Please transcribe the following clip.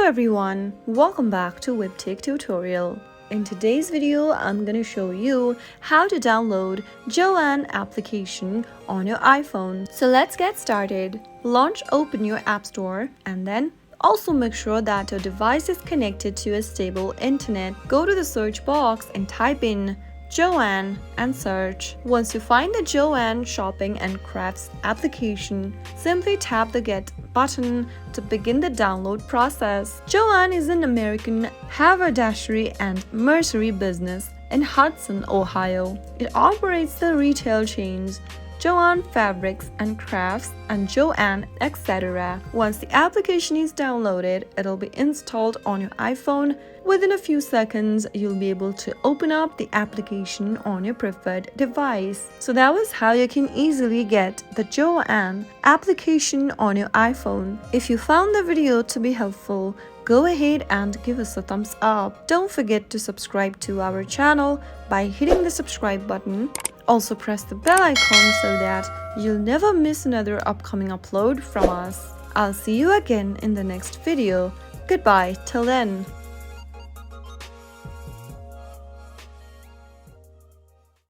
Hello everyone, welcome back to Webtech Tutorial. In today's video, I'm gonna show you how to download Joann application on your iPhone. So let's get started. Open your App Store and then also make sure that your device is connected to a stable internet. Go to the search box and type in Joann and search. Once you find the Joann Shopping and Crafts application, simply tap the Get button to begin the download process. Joann is an American haberdashery and mercery business in Hudson, Ohio. It operates the retail chains Joann Fabrics and Crafts and Joann, etc. Once the application is downloaded, it'll be installed on your iPhone. Within a few seconds, you'll be able to open up the application on your preferred device. So that was how you can easily get the Joann application on your iPhone. If you found the video to be helpful, go ahead and give us a thumbs up. Don't forget to subscribe to our channel by hitting the subscribe button. Also press the bell icon so that you'll never miss another upcoming upload from us. I'll see you again in the next video. Goodbye till then.